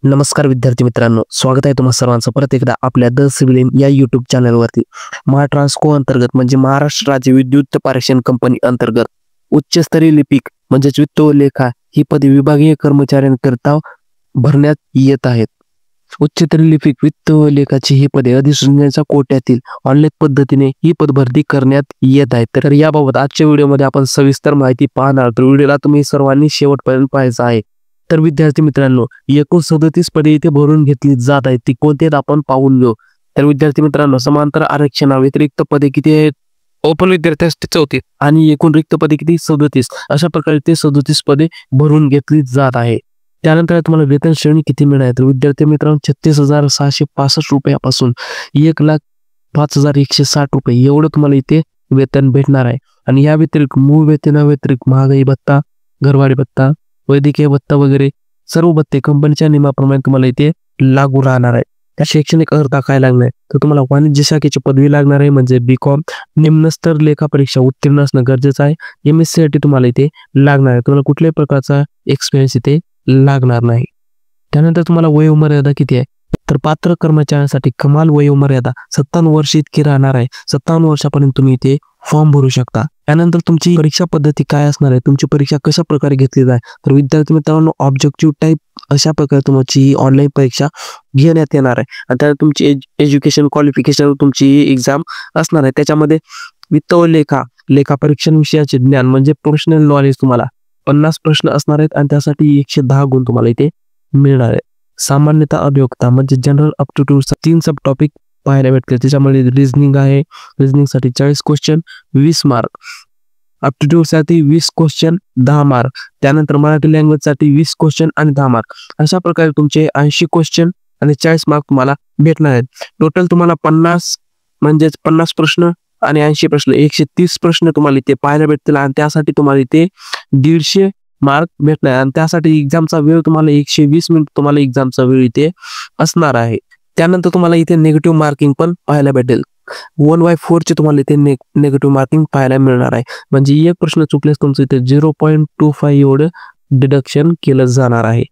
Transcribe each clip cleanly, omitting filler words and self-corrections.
नमस्कार विद्यार्थी मित्रांनो, स्वागत आहे तुम्हा सर्वांचं परत एकदा आपल्या द सिव्हिल या युट्यूब चॅनलवरती। महाट्रान्सको अंतर्गत म्हणजे महाराष्ट्र राज्य विद्युत पारेषण कंपनी अंतर्गत उच्चस्तरीय लिपिक म्हणजेच वित्त व लेखा ही पदे विभागीय कर्मचाऱ्यांकरिता भरण्यात येत आहेत। उच्चस्तरीय लिपिक वित्त व लेखाची ही पदे अधिसूचनेच्या कोट्यातील ऑनलाईन पद्धतीने ही पदभरती करण्यात येत आहे। तर याबाबत आजच्या व्हिडिओमध्ये आपण सविस्तर माहिती पाहणार, तर व्हिडिओला तुम्ही सर्वांनी शेवटपर्यंत पाहायचा आहे। तर विद्यार्थी मित्रांनो, एकूण 37 पदे इथे भरून घेतली जात आहेत, ती कोणती आहेत आपण पाहून घेऊ। तर विद्यार्थी मित्रांनो, समांतर आरक्षणा व्यतिरिक्त पदे किती आहेत? ओपन विद्यार्थ्यांसाठी 34 आणि एकूण रिक्त पदे किती? 37। अशा प्रकारे ते 37 पदे भरून घेतली जात आहे। त्यानंतर तुम्हाला वेतन श्रेणी किती मिळणार? तर विद्यार्थी मित्रांनो, 36,665 रुपयापासून 1,05,160 रुपये एवढं तुम्हाला इथे वेतन भेटणार आहे। आणि या व्यतिरिक्त मूळ वेतना व्यतिरिक्त महागाई भत्ता, घरभाडे भत्ता, वैद्यकीय भत्ता वगैरे सर्व भत्ते कंपनीच्या नियमाप्रमाणे तुम्हाला इथे लागू राहणार आहे। त्या शैक्षणिक अर्हता काय लागणार आहे? तर तुम्हाला वाणिज्य शाखेची पदवी लागणार आहे, म्हणजे B.Com, निम्न स्तर लेखा परीक्षा उत्तीर्ण असणं गरजेचं आहे। MSc साठी तुम्हाला इथे लागणार आहे, तुम्हाला कुठल्याही प्रकारचा एक्सपिरियन्स इथे लागणार नाही। त्यानंतर तुम्हाला वयोमर्यादा किती आहे? तर पात्र कर्मचाऱ्यांसाठी कमाल वयोमर्यादा 57 वर्ष इतकी राहणार आहे। 57 वर्षापर्यंत तुम्ही इथे फॉर्म भरू शकता। त्यानंतर तुमची परीक्षा पद्धती काय असणार आहे? तुमची परीक्षा कशा प्रकारे घेतली जाईल? तर विद्यार्थी मित्रांनो, ऑब्जेक्टिव्ह टाइप अशा प्रकारे तुमची ऑनलाईन परीक्षा घेण्यात येणार आहे। आणि त्यानंतर तुमची एज्युकेशन क्वालिफिकेशन तुमची एक्झाम असणार आहे। त्याच्यामध्ये वित्त व लेखा परीक्षण विषयाचे ज्ञान म्हणजे प्रोफेशनल नॉलेज तुम्हाला 50 प्रश्न असणार आहेत आणि त्यासाठी 110 गुण तुम्हाला इथे मिळणार आहे। सामान्यतः अभियोक्ता म्हणजे जनरल अप्टिट्यूड 3 सब टॉपिक पाहायला भेटतील। त्याच्यामध्ये रिझनिंग आहे, रिझनिंग साठी 40 क्वेश्चन 20 मार्क, अप्टिट्यूड साठी 20 क्वेश्चन 10 मार्क, त्यानंतर मराठी लँग्वेज साठी 20 क्वेश्चन आणि 10 मार्क। अशा प्रकारे तुमचे 80 क्वेश्चन आणि 40 मार्क तुम्हाला भेटणार आहेत। टोटल तुम्हाला 50 प्रश्न आणि 80 प्रश्न 130 प्रश्न तुम्हाला इथे पाहायला भेटतील आणि त्यासाठी तुम्हाला इथे 150 मार्क भेटणार आणि त्यासाठी एक्झामचा वेळ तुम्हाला 120 मिनिट तुम्हाला एक्झामचा वेळ इथे असणार आहे। त्यानंतर तुम्हाला इथे निगेटिव्ह मार्किंग पण पाहायला भेटेल। 1/4 चे तुम्हाला इथे निगेटिव्ह मार्किंग पाहायला मिळणार आहे, म्हणजे एक प्रश्न चुकल्यास तुमचं इथे 0.25 एवढं डिडक्शन केलं जाणार आहे।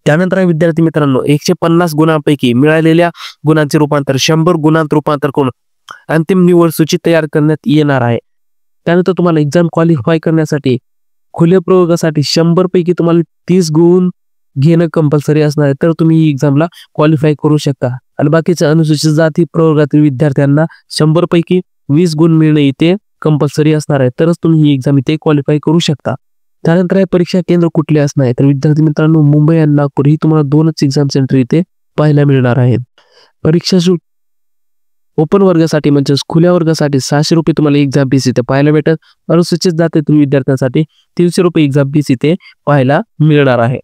त्यानंतर विद्यार्थी मित्रांनो, 150 गुणांपैकी मिळालेल्या गुणांचे रूपांतर 100 गुणांत रूपांतर करून अंतिम निवड सूची तयार करण्यात येणार आहे। त्यानंतर तुम्हाला एक्झाम क्वालिफाय करण्यासाठी खुल्या प्रयोगासाठी 100 पैकी तुम्हाला 30 गुण घेणं कंपल्सरी असणार आहे, तर तुम्ही एक्झामला क्वालिफाय करू शकता। आणि बाकीच्या अनुसूचित जाती प्रवर्गातील विद्यार्थ्यांना 100 पैकी 20 गुण मिळणे इथे कंपल्सरी असणार आहे, तरच तुम्ही ही एक्झाम इथे क्वालिफाय करू शकता। त्यानंतर हे परीक्षा केंद्र कुठले असणार आहे? तर विद्यार्थी मित्रांनो, मुंबई आणि नागपूर ही तुम्हाला 2च एक्झाम सेंटर इथे पाहायला मिळणार आहेत। परीक्षा शुल्क ओपन वर्गासाठी म्हणजे खुल्या वर्गासाठी 600 रुपये तुम्हाला एक्झाम फीस इथे पाहायला भेटत। अनुसूचित जातीतील विद्यार्थ्यांसाठी 300 रुपये एक्झाम फीस इथे पाहायला मिळणार आहे।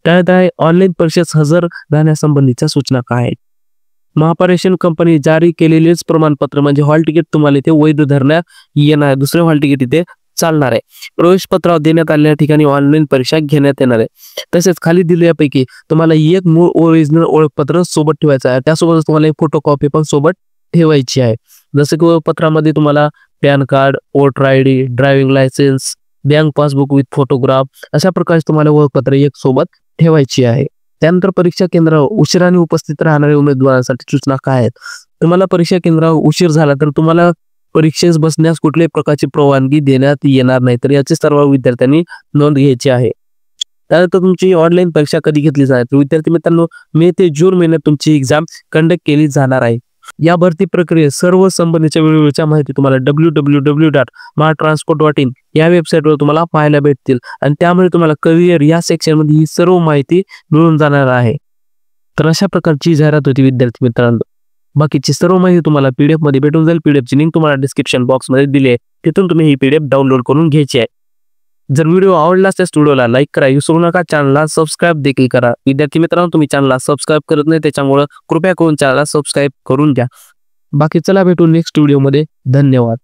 त्यानंतर ऑनलाईन परीक्षेस हजर राहण्यासंबंधीच्या सूचना काय आहेत? महापारेषण कंपनी जारी केलेलेच प्रमाणपत्र म्हणजे हॉल तिकीट तुम्हाला इथे वैध धरण्यात येणार आहे। दुसरे हॉल तिकीट इथे चालणार आहे। प्रवेश पत्रावर देण्यात आलेल्या ठिकाणी ऑनलाईन परीक्षा घेण्यात येणार आहे। तसेच खाली दिलेल्यापैकी तुम्हाला एक मूळ ओरिजिनल ओळखपत्र सोबत ठेवायचं आहे, त्यासोबतच तुम्हाला एक फोटोकॉपी पण सोबत ठेवायची आहे। जसं की पत्रामध्ये तुम्हाला pan card, voter ID, driving licence, bank passbook with photograph अशा प्रकारे तुम्हाला ओळखपत्र एक सोबत ठेवायची आहे। त्यानंतर परीक्षा केंद्रावर उशिराने उपस्थित राहणाऱ्या उमेदवारांसाठी सूचना काय आहेत? तुम्हाला परीक्षा केंद्रावर उशीर झाला तर तुम्हाला परीक्षेस बसण्यास कुठल्याही प्रकारची परवानगी देण्यात येणार नाही, तर याची सर्व विद्यार्थ्यांनी नोंद घ्यायची आहे। त्यानंतर तुमची ऑनलाईन परीक्षा कधी घेतली जाणार? तर विद्यार्थी मित्रांनो, मे ते जून महिन्यात तुमची एक्झाम कंडक्ट केली जाणार आहे। या भरती प्रक्रियेत सर्व संबंधीच्या वेळेच्या माहिती तुम्हाला www.mahatransport.in या वेबसाईटवर तुम्हाला पाहायला भेटतील आणि त्यामुळे तुम्हाला करिअर या सेक्शन मध्ये ही सर्व माहिती मिळून जाणार आहे। तर अशा प्रकारची जाहिरात होती विद्यार्थी मित्रांनो। बाकीची सर्व माहिती तुम्हाला PDF मध्ये भेटून जाईल। PDF ची लिंक तुम्हाला डिस्क्रिप्शन बॉक्स मध्ये दिली आहे, तिथून तुम्ही ही PDF डाउनलोड करून घ्यायची आहे। जर व्हिडिओ आवडला असेल तर व्हिडिओला लाईक करा, विसरू नका, चॅनलला सबस्क्राईब देखील करा। विद्यार्थी मित्रांनो, तुम्ही चॅनलला सबस्क्राईब करत नाही, त्याच्यामुळे कृपया करून चॅनलला सबस्क्राईब करून द्या। बाकी चला भेटू नेक्स्ट व्हिडिओ मध्ये। धन्यवाद।